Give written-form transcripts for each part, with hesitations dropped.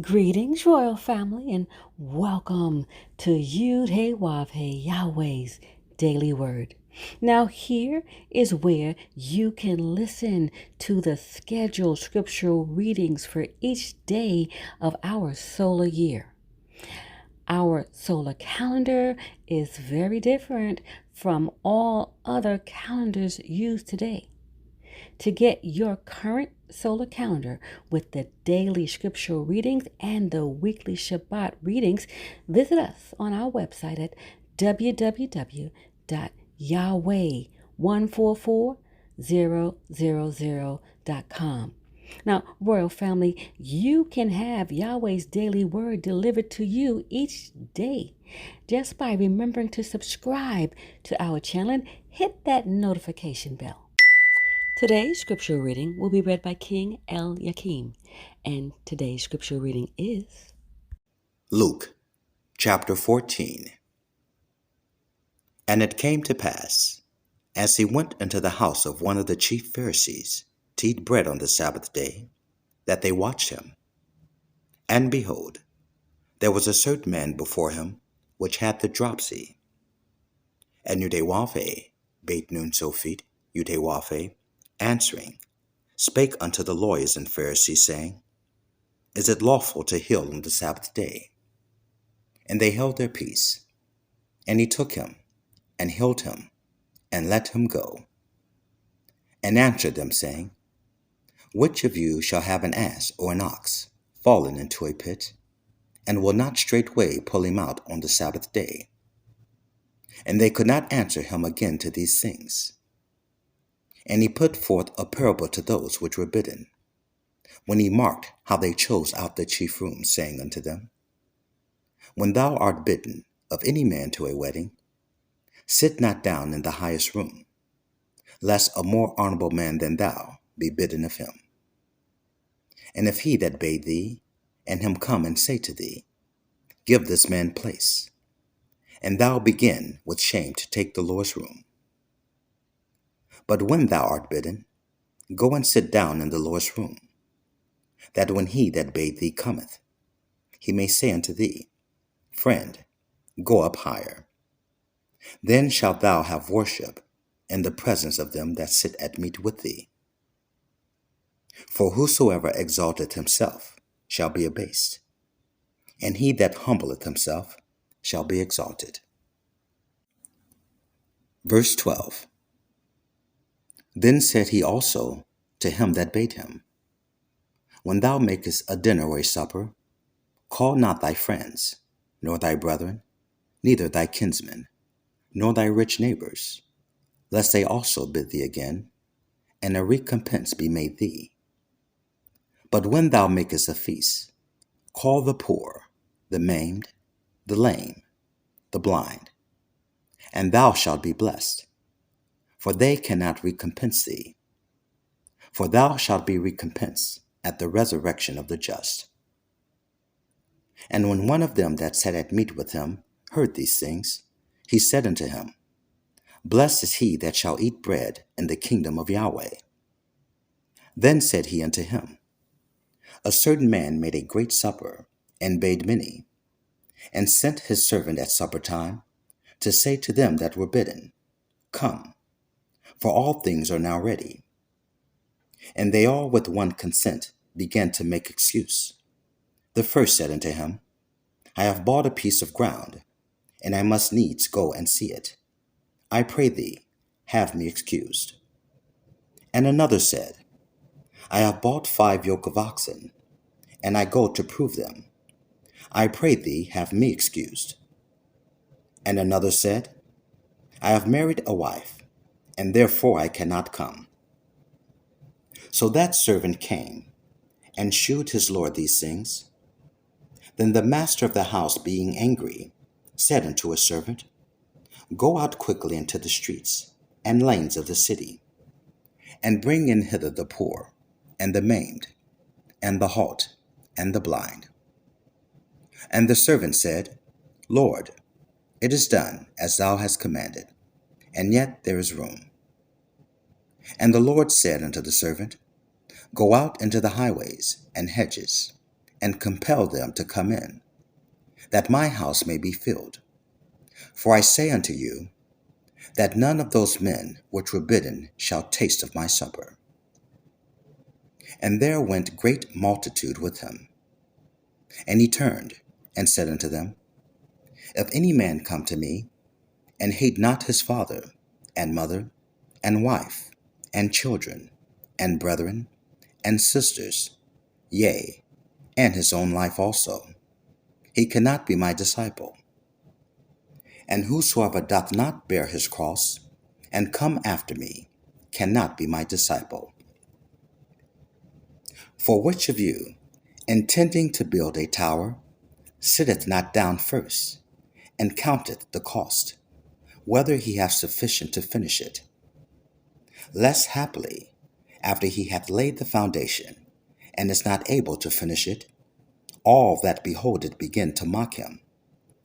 Greetings, royal family, and welcome to Yahweh, Yahweh's Daily Word. Now, here is where you can listen to the scheduled scriptural readings for each day of our solar year. Our solar calendar is very different from all other calendars used today. To get your current solar calendar with the daily scriptural readings and the weekly Shabbat readings, visit us on our website at www.yahweh144000.com. Now, Royal Family, you can have Yahweh's daily word delivered to you each day just by remembering to subscribe to our channel and hit that notification bell. Today's scripture reading will be read by King Yakim, and today's scripture reading is Luke chapter 14. And it came to pass, as he went into the house of one of the chief Pharisees to eat bread on the Sabbath day, that they watched him. And behold, there was a certain man before him which had the dropsy. And Yahweh bade nun Sophit, Yahweh, answering, spake unto the lawyers and Pharisees, saying, Is it lawful to heal on the Sabbath day? And they held their peace. And he took him, and healed him, and let him go. And answered them, saying, Which of you shall have an ass or an ox fallen into a pit, and will not straightway pull him out on the Sabbath day? And they could not answer him again to these things. And he put forth a parable to those which were bidden, when he marked how they chose out the chief rooms, saying unto them, When thou art bidden of any man to a wedding, sit not down in the highest room, lest a more honorable man than thou be bidden of him. And if he that bade thee, and him come and say to thee, Give this man place, and thou begin with shame to take the Lord's room. But when thou art bidden, go and sit down in the Lord's room, that when he that bade thee cometh, he may say unto thee, Friend, go up higher. Then shalt thou have worship in the presence of them that sit at meat with thee. For whosoever exalteth himself shall be abased, and he that humbleth himself shall be exalted. Verse 12. Then said he also to him that bade him, When thou makest a dinner or a supper, call not thy friends, nor thy brethren, neither thy kinsmen, nor thy rich neighbors, lest they also bid thee again, and a recompense be made thee. But when thou makest a feast, call the poor, the maimed, the lame, the blind, and thou shalt be blessed, for they cannot recompense thee. For thou shalt be recompensed at the resurrection of the just. And when one of them that sat at meat with him heard these things, he said unto him, Blessed is he that shall eat bread in the kingdom of Yahweh. Then said he unto him, A certain man made a great supper, and bade many, and sent his servant at supper time to say to them that were bidden, Come, for all things are now ready. And they all with one consent began to make excuse. The first said unto him, I have bought a piece of ground, and I must needs go and see it. I pray thee, have me excused. And another said, I have bought 5 yoke of oxen, and I go to prove them. I pray thee, have me excused. And another said, I have married a wife, and therefore I cannot come. So that servant came, and shewed his lord these things. Then the master of the house, being angry, said unto his servant, Go out quickly into the streets and lanes of the city, and bring in hither the poor, and the maimed, and the halt, and the blind. And the servant said, Lord, it is done as thou hast commanded, and yet there is room. And the Lord said unto the servant, Go out into the highways and hedges, and compel them to come in, that my house may be filled. For I say unto you, that none of those men which were bidden shall taste of my supper. And there went great multitude with him. And he turned and said unto them, If any man come to me, and hate not his father, and mother, and wife, and children, and brethren, and sisters, yea, and his own life also, he cannot be my disciple. And whosoever doth not bear his cross, and come after me, cannot be my disciple. For which of you, intending to build a tower, sitteth not down first, and counteth the cost, whether he have sufficient to finish it? Lest haply, after he hath laid the foundation, and is not able to finish it, all that behold it begin to mock him,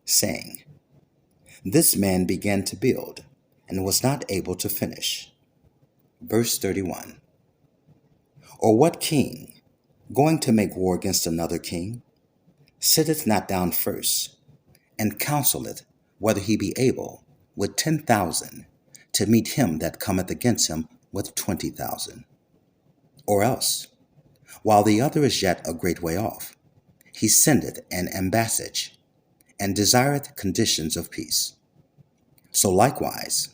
saying, This man began to build, and was not able to finish. Verse 31. Or what king, going to make war against another king, sitteth not down first, and counseleth whether he be able with 10,000 to meet him that cometh against him with 20,000? Or else, while the other is yet a great way off, he sendeth an ambassage, and desireth conditions of peace. So likewise,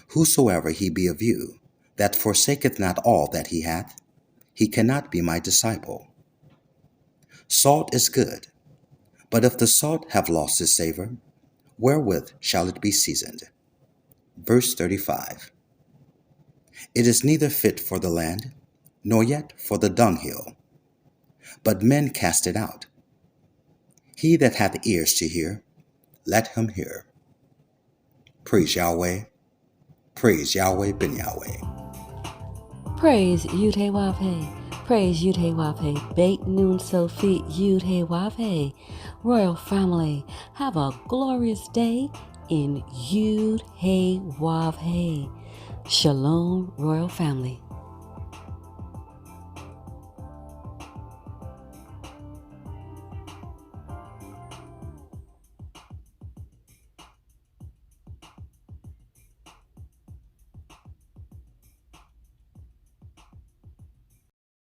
whosoever he be of you, that forsaketh not all that he hath, he cannot be my disciple. Salt is good, but if the salt have lost his savor, wherewith shall it be seasoned? Verse 35. It is neither fit for the land, nor yet for the dunghill, but men cast it out. He that hath ears to hear, let him hear. Praise Yahweh. Praise Yahweh ben Yahweh. Praise Yud-Heh-Wav-Heh. Praise Yud-Heh-Wav-Heh. Beit Nun Sophie Yud-Heh-Wav-Heh. Royal family, have a glorious day in Yud-Heh-Wav-Heh. Shalom, Royal family.